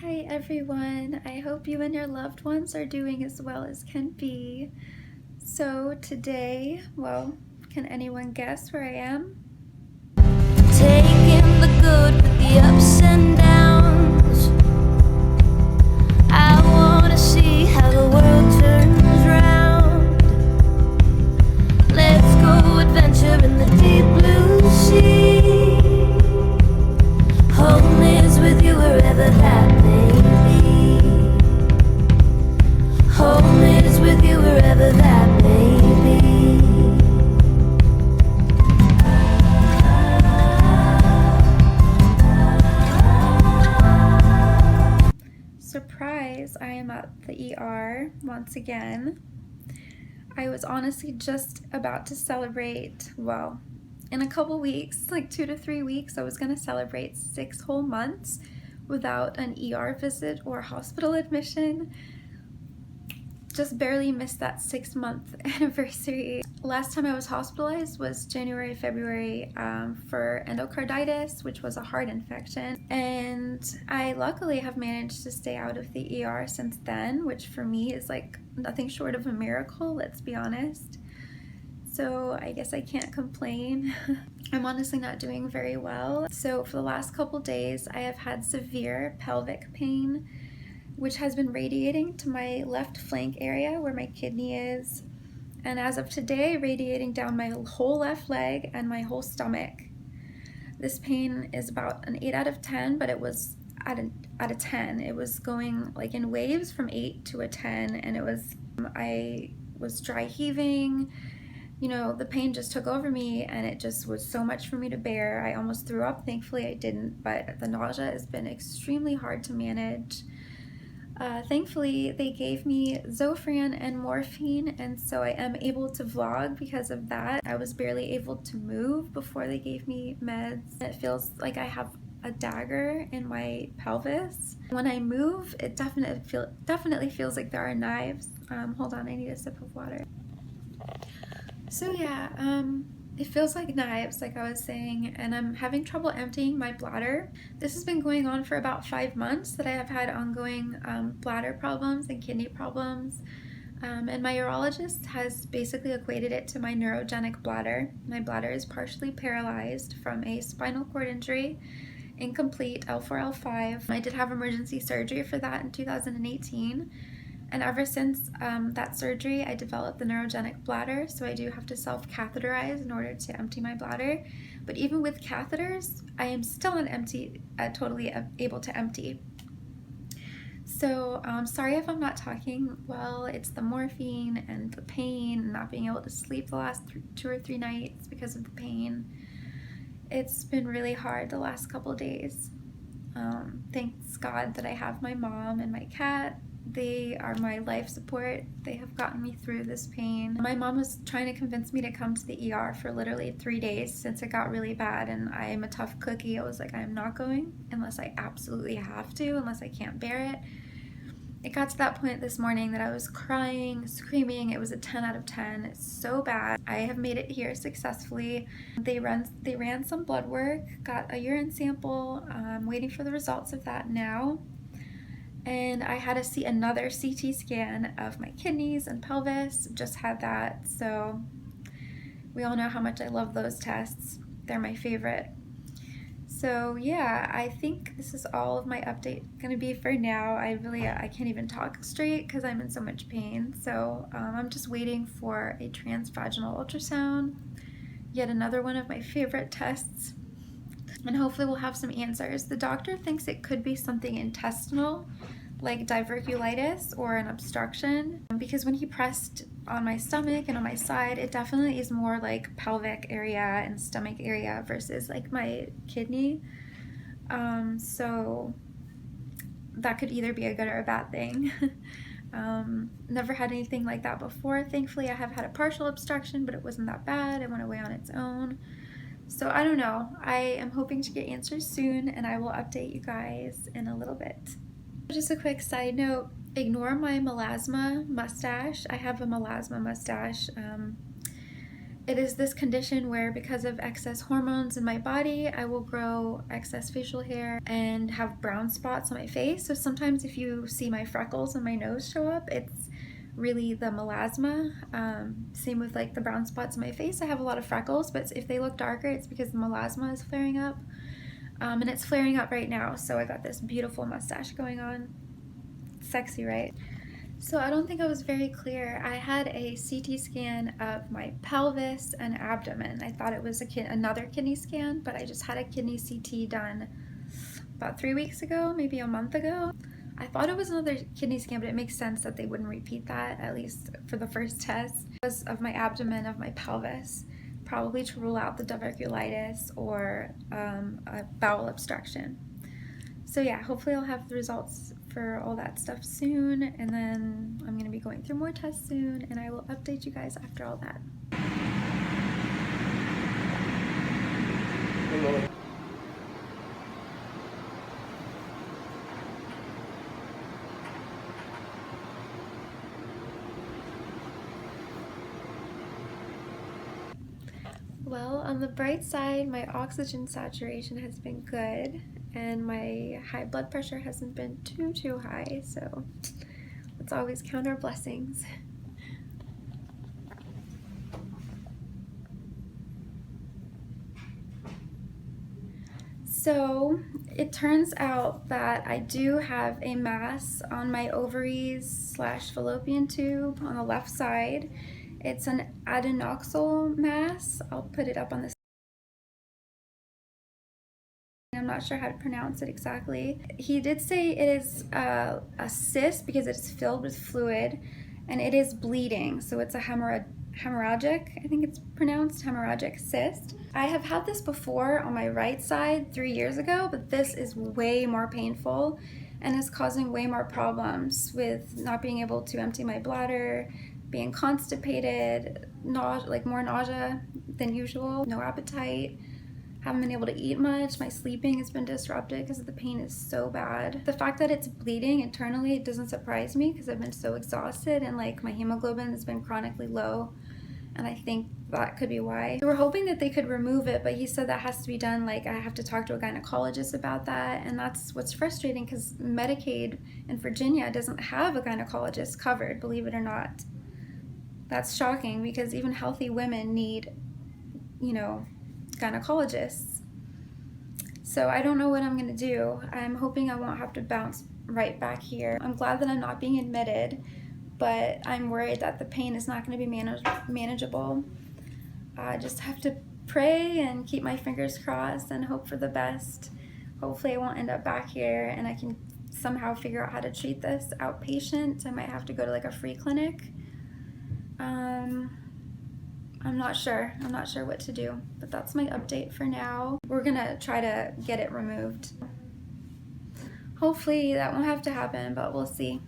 Hi everyone, I hope you and your loved ones are doing as well as can be. So today, well, can anyone guess where I am? Taking the good with the ups and downs. I wanna see how the world turns round. Let's go adventure in the deep blue sea. Home is with you wherever that may be. Home is with you wherever that may be. Surprise, I am at the ER once again. I was honestly just about to celebrate, well, in a couple weeks, like 2 to 3 weeks, I was gonna celebrate 6 whole months without an ER visit or hospital admission. Just barely missed that 6-month anniversary. Last time I was hospitalized was January, February for endocarditis, which was a heart infection. And I luckily have managed to stay out of the ER since then, which for me is like nothing short of a miracle, let's be honest. So I guess I can't complain. I'm honestly not doing very well. So for the last couple days, I have had severe pelvic pain, which has been radiating to my left flank area where my kidney is, and as of today, radiating down my whole left leg and my whole stomach. This pain is about an 8 out of 10, but it was at a 10. It was going like in waves from 8 to a 10, and I was dry heaving. You know, the pain just took over me and it just was so much for me to bear. I almost threw up. Thankfully I didn't, but the nausea has been extremely hard to manage. Thankfully, they gave me Zofran and morphine, and so I am able to vlog because of that. I was barely able to move before they gave me meds. It feels like I have a dagger in my pelvis. When I move, it definitely feels like there are knives. Hold on, I need a sip of water. So yeah, it feels like knives, like I was saying, and I'm having trouble emptying my bladder. This has been going on for about 5 months that I have had ongoing bladder problems and kidney problems. And my urologist has basically equated it to my neurogenic bladder. My bladder is partially paralyzed from a spinal cord injury, incomplete L4, L5. I did have emergency surgery for that in 2018. And ever since that surgery, I developed the neurogenic bladder, so I do have to self-catheterize in order to empty my bladder. But even with catheters, I am still not totally able to empty. So sorry if I'm not talking well. It's the morphine and the pain and not being able to sleep the last 2 or 3 nights because of the pain. It's been really hard the last couple days. Thanks God that I have my mom and my cat. They are my life support. They have gotten me through this pain. My mom was trying to convince me to come to the ER for literally 3 days since it got really bad, and I am a tough cookie. I was like, I'm not going unless I absolutely have to, unless I can't bear it. It got to that point this morning that I was crying, screaming. It was a 10 out of 10. It's so bad. I have made it here successfully. They ran some blood work, got a urine sample. I'm waiting for the results of that now. And I had to see another CT scan of my kidneys and pelvis. Just had that. So we all know how much I love those tests. They're my favorite. So yeah, I think this is all of my update gonna be for now. I can't even talk straight because I'm in so much pain. So I'm just waiting for a transvaginal ultrasound, yet another one of my favorite tests, and hopefully we'll have some answers. The doctor thinks it could be something intestinal, like diverculitis or an obstruction, because when he pressed on my stomach and on my side, it definitely is more like pelvic area and stomach area versus like my kidney. So that could either be a good or a bad thing. Never had anything like that before. Thankfully, I have had a partial obstruction, but it wasn't that bad. It went away on its own. So I don't know. I am hoping to get answers soon, and I will update you guys in a little bit. Just a quick side note, ignore my melasma mustache. I have a melasma mustache. It is this condition where, because of excess hormones in my body, I will grow excess facial hair and have brown spots on my face. So sometimes if you see my freckles and my nose show up, it's really the melasma. Same with like the brown spots on my face. I have a lot of freckles, but if they look darker, it's because the melasma is flaring up. And it's flaring up right now, so I got this beautiful mustache going on. Sexy, right? So I don't think I was very clear. I had a CT scan of my pelvis and abdomen. I thought it was another kidney scan, but I just had a kidney CT done about 3 weeks ago, maybe a month ago. I thought it was another kidney scan, but it makes sense that they wouldn't repeat that, at least for the first test. It was of my abdomen, of my pelvis, probably to rule out the diverculitis or a bowel obstruction. So yeah, hopefully I'll have the results for all that stuff soon, and then I'm going to be going through more tests soon, and I will update you guys after all that. Hello. Well, on the bright side, my oxygen saturation has been good, and my high blood pressure hasn't been too high, so let's always count our blessings. So it turns out that I do have a mass on my ovaries / fallopian tube on the left side. It's an adenoxal mass. I'll put it up on the. I'm not sure how to pronounce it exactly. He did say it is a cyst because it's filled with fluid, and it is bleeding, so it's a hemorrhagic, I think it's pronounced, hemorrhagic cyst. I have had this before on my right side 3 years ago, but this is way more painful and is causing way more problems with not being able to empty my bladder, being constipated, like more nausea than usual, no appetite. Haven't been able to eat much. My sleeping has been disrupted because the pain is so bad. The fact that it's bleeding internally, it doesn't surprise me because I've been so exhausted, and like my hemoglobin has been chronically low, and I think that could be why. So we're hoping that they could remove it, but he said that has to be done, like I have to talk to a gynecologist about that, and that's what's frustrating because Medicaid in Virginia doesn't have a gynecologist covered, believe it or not. That's shocking because even healthy women need, gynecologists. So I don't know what I'm gonna do. I'm hoping I won't have to bounce right back here. I'm glad that I'm not being admitted, but I'm worried that the pain is not gonna be manageable. I just have to pray and keep my fingers crossed and hope for the best. Hopefully I won't end up back here and I can somehow figure out how to treat this outpatient. I might have to go to like a free clinic. I'm not sure what to do, but that's my update for now. We're gonna try to get it removed. Hopefully that won't have to happen, but we'll see.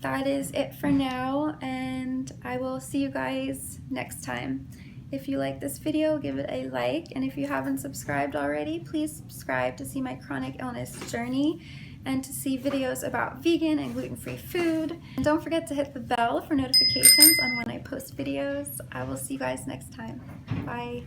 That is it for now, and I will see you guys next time. If you like this video, give it a like, and if you haven't subscribed already, please subscribe to see my chronic illness journey and to see videos about vegan and gluten-free food. And don't forget to hit the bell for notifications on when I post videos. I will see you guys next time. Bye.